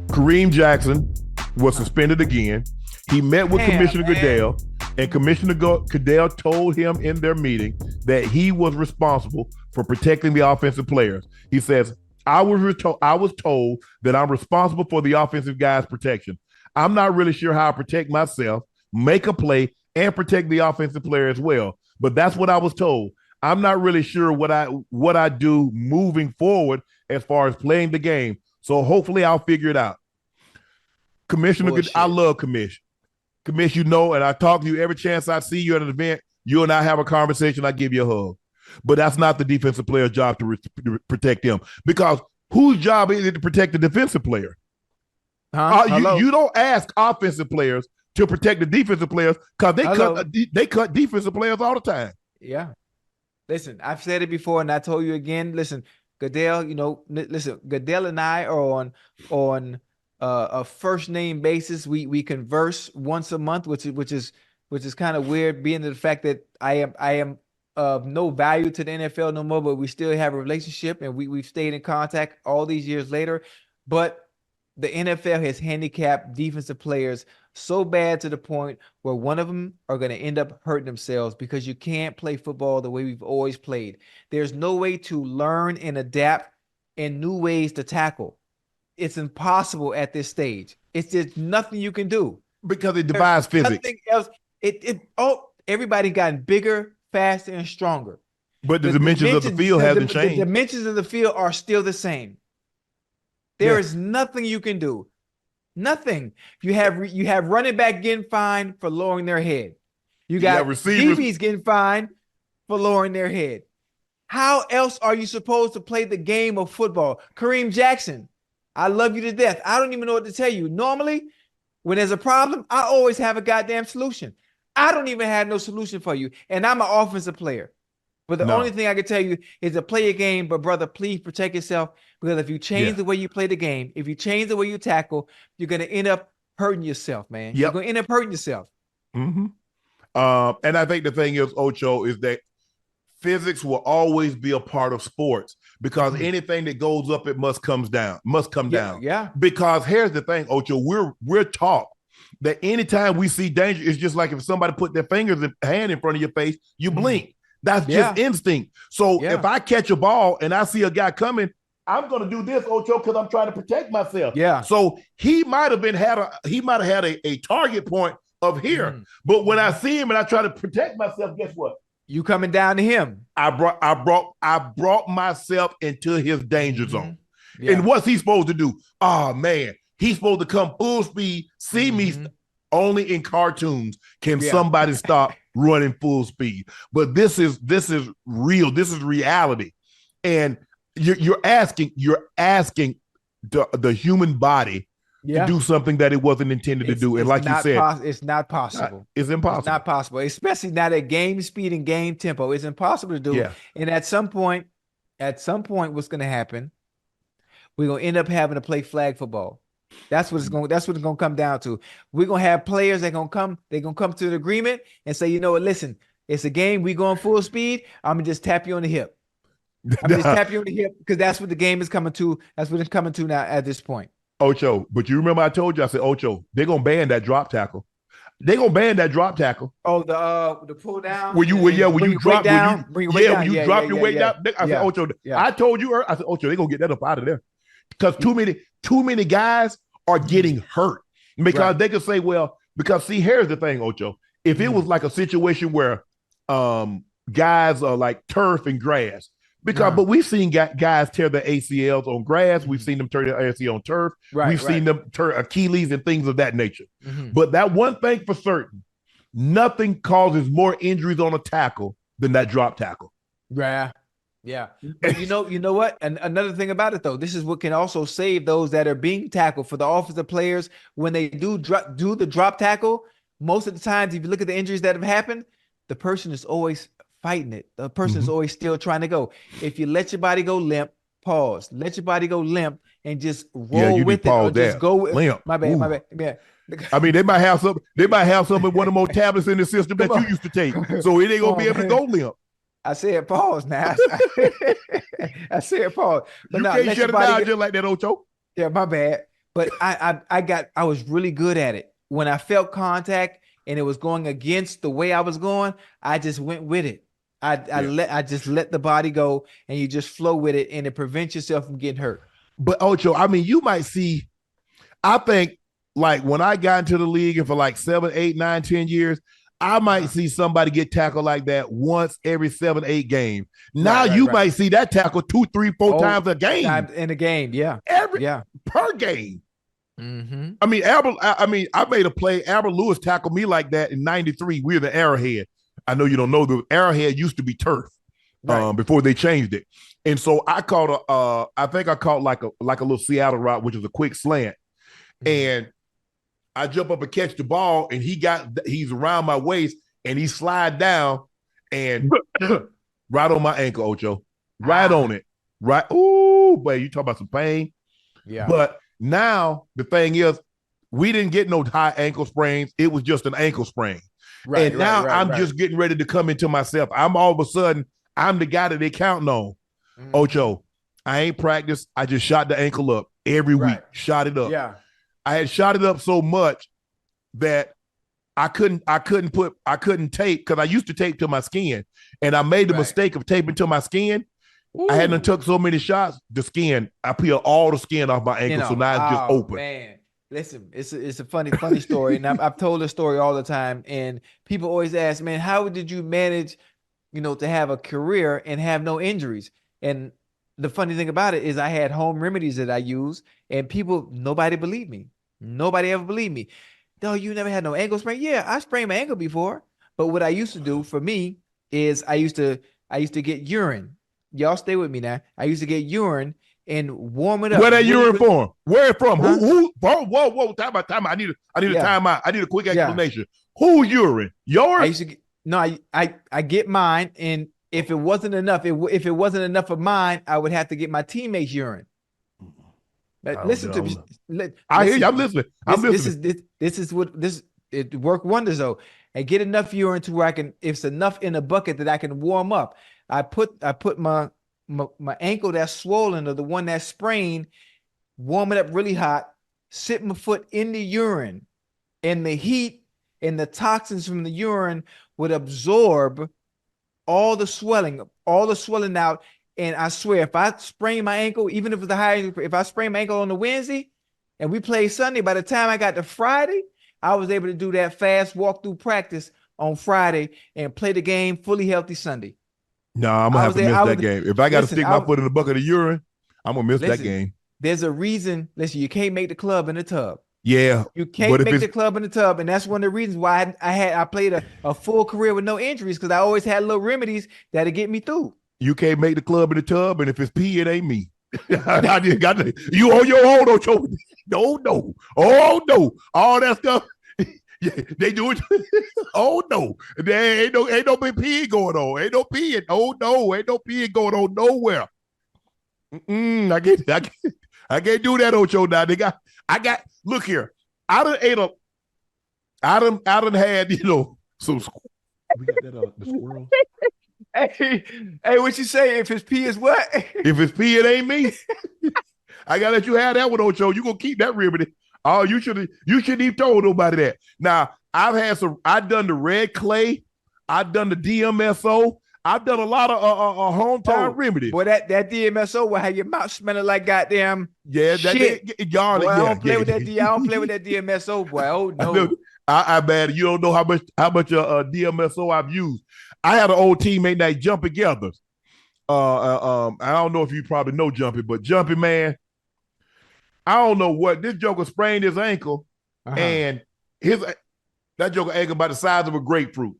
Kareem Jackson was suspended again. He met with Commissioner Goodell, and Commissioner Goodell told him in their meeting that he was responsible for protecting the offensive players. He says, I was told that I'm responsible for the offensive guys' protection. I'm not really sure how I protect myself, make a play, and protect the offensive player as well. But that's what I was told. I'm not really sure what I do moving forward as far as playing the game. So hopefully I'll figure it out. Commissioner, I love Commish. Commish, you know, and I talk to you every chance I see you at an event. You and I have a conversation. I give you a hug. But that's not the defensive player's job to protect them, because whose job is it to protect the defensive player? You don't ask offensive players to protect the defensive players, because they cut defensive players all the time. Yeah. Listen, I've said it before, and I told you again. Listen, Goodell, Goodell and I are on a first name basis. We converse once a month, which is kind of weird, being the fact that I am of no value to the NFL no more, but we still have a relationship, and we've stayed in contact all these years later. But the NFL has handicapped defensive players so bad to the point where one of them are going to end up hurting themselves, because you can't play football the way we've always played. There's no way to learn and adapt in new ways to tackle. It's impossible at this stage. It's just nothing you can do, because it defies physics. Nothing else. Everybody gotten bigger, faster, and stronger. But the dimensions of the field haven't changed. The dimensions of the field are still the same. There is nothing you can do. Nothing. You have running back getting fined for lowering their head. You got DBs getting fined for lowering their head. How else are you supposed to play the game of football? Kareem Jackson, I love you to death. I don't even know what to tell you. Normally, when there's a problem, I always have a goddamn solution. I don't even have no solution for you, and I'm an offensive player. But the only thing I can tell you is to play a game, but brother, please protect yourself, because if you change the way you play the game, if you change the way you tackle, you're going to end up hurting yourself, man. You're going to end up hurting yourself. Mm-hmm. And I think the thing is, Ocho, is that physics will always be a part of sports, because anything that goes up, it must come down. Yeah. Because here's the thing, Ocho, we're taught that anytime we see danger, it's just like if somebody put their hand in front of your face, you blink. That's just instinct. So if I catch a ball and I see a guy coming, I'm going to do this, Ocho, because I'm trying to protect myself. Yeah. So he might have had a target point of here. But when I see him and I try to protect myself, guess what? You coming down to him. I brought myself into his danger zone. Yeah. And what's he supposed to do? Oh man, he's supposed to come full speed, see me. Only in cartoons can somebody stop running full speed. But this is real. This is reality. And you're asking the human body to do something that it wasn't intended to do. And like you said, it's not possible. It's impossible. It's not possible, especially not at game speed and game tempo. It's impossible to do. Yeah. And at some point, what's going to happen? We're going to end up having to play flag football. That's what it's going to come down to. We're going to have players that they're going to come to an agreement and say, you know what, listen, it's a game. We going full speed. I'm going to just tap you on the hip. Because that's what the game is coming to. That's what it's coming to now at this point. Ocho, but you remember I told you, I said, Ocho, they're going to ban that drop tackle. They're going to ban that drop tackle. Oh, the pull down? When you drop your weight down. I said, Ocho, I told you, I said, Ocho, they're going to get that up out of there. Because too many guys are getting hurt, because they could say, well, because see, here's the thing, Ocho. If it was like a situation where guys are like turf and grass, but we've seen guys tear their ACLs on grass. We've seen them tear their ACL on turf. We've seen them tear Achilles and things of that nature. But that one thing for certain, nothing causes more injuries on a tackle than that drop tackle. Yeah. But you know what? And another thing about it, though, this is what can also save those that are being tackled for the offensive players. When they do the drop tackle, most of the times, if you look at the injuries that have happened, the person is always fighting it. The person is always still trying to go. If you let your body go limp, pause. Let your body go limp and just roll with it. Or just go with limp. My bad. Yeah. I mean, they might have some one of those tablets in the system that you used to take. So it ain't gonna be able to go limp. I said pause now. I said pause. But you can't shut it down just like that, Ocho. Yeah, my bad. But I was really good at it. When I felt contact and it was going against the way I was going, I just went with it. I just let the body go, and you just flow with it, and it prevents yourself from getting hurt. But Ocho, I mean, you might see. I think like when I got into the league and for like 7, 8, 9, 10 years, I might see somebody get tackled like that once every 7, 8 games. Now you might see that tackle 2, 3, 4 times a game. Times in a game, yeah. Per game. Mm-hmm. I mean, I made a play. Albert Lewis tackled me like that in '93. We were the Arrowhead. I know you don't know, the Arrowhead used to be turf before they changed it. And so I caught I think I caught like a little Seattle route, which is a quick slant. And I jump up and catch the ball, and he's around my waist, and he slide down and right on my ankle, Ocho. Right on it. Right. Ooh, boy, you talk about some pain. Yeah. But now the thing is, we didn't get no high ankle sprains. It was just an ankle sprain. And now I'm just getting ready to come into myself. I'm all of a sudden, I'm the guy that they counting on. Ocho, I ain't practiced. I just shot the ankle up every week. Shot it up. Yeah. I had shot it up so much that I couldn't tape, because I used to tape to my skin, and I made the mistake of taping to my skin. Ooh. I hadn't took so many shots. The skin, I peeled all the skin off my ankle, so now it's just open. Man, listen, it's a funny story, and I've told this story all the time, and people always ask, man, how did you manage, to have a career and have no injuries? And the funny thing about it is I had home remedies that I use, and nobody believed me. Nobody ever believed me. No, you never had no ankle sprain? Yeah, I sprained my ankle before. But what I used to do for me is I used to get urine. Y'all stay with me now. I used to get urine and warm it up. Where that urine from? Where it from? Huh? Who? Whoa! Time out. I need a time out. I need a quick explanation. Who urine? Yours? I used to get, no, I get mine, and if it wasn't enough, if it wasn't enough of mine, I would have to get my teammates' urine. Listen to me. I hear you. I'm listening. It worked wonders though. And get enough urine to where if it's enough in a bucket that I can warm up. I put my ankle that's swollen, or the one that's sprained, warm it up really hot, sit my foot in the urine, and the heat and the toxins from the urine would absorb all the swelling out. And I swear, if I sprain my ankle, even if it's if I sprain my ankle on the Wednesday and we play Sunday, by the time I got to Friday, I was able to do that fast walk-through practice on Friday and play the game fully healthy Sunday. No, I'm going to have to miss that game. If I got to stick my foot in a bucket of urine, I'm going to miss that game. There's a reason. Listen, you can't make the club in the tub. Yeah. You can't make the club in the tub. And that's one of the reasons why I played a full career with no injuries, because I always had little remedies that'll get me through. You can't make the club in the tub, and if it's pee, it ain't me. I just got to, you on your own, Ocho. No. Oh, no. All that stuff. Yeah, they do it. Oh, no. There ain't no big pee going on. Ain't no peeing. Oh, no. Ain't no peeing going on nowhere. I can't do that, Ocho. Now, look here. I done had, some. We got that, the squirrel. Hey, what you say? If it's pee is what? If it's pee, it ain't me. I gotta let you have that one, Ocho. You gonna keep that remedy. Oh, you shouldn't even told nobody that. Now, I've done the red clay, I've done the DMSO, I've done a lot of hometown remedies. Boy, that DMSO will have your mouth smelling like goddamn shit. I don't play with that DMSO, boy. Oh no. I bet you don't know how much DMSO I've used. I had an old teammate named Jumpy Gathers. I don't know if you probably know Jumpy, but Jumpy, man, I don't know what this joker sprained his ankle, and that joker ankle about the size of a grapefruit.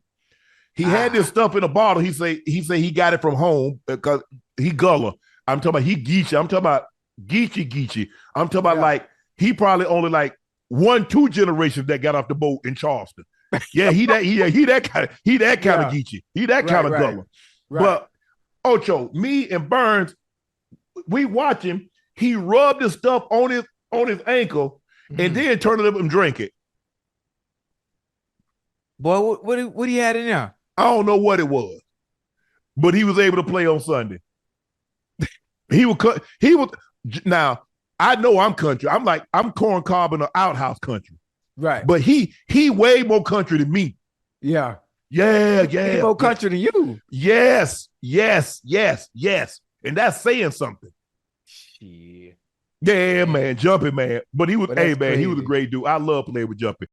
He had this stuff in a bottle. He say he got it from home because he gullah. I'm talking about he geechee. I'm talking about geechee. I'm talking about like he probably only like 1-2 generations that got off the boat in Charleston. Yeah, he that kind of geechee. He that kind of gullah. Right. But Ocho, me and Burns, we watch him. He rubbed his stuff on his ankle and then turn it up and drink it. Boy, what he had in there? I don't know what it was, but he was able to play on Sunday. Now, I know I'm country. I'm corn cob in an outhouse country. Right. But he way more country than me. Yeah. Yeah. He more country than you. Yes. And that's saying something. Shit. Yeah, man. Jumpy, man. But he was, But hey, that's man, he was a crazy. great dude. I love playing with Jumpy.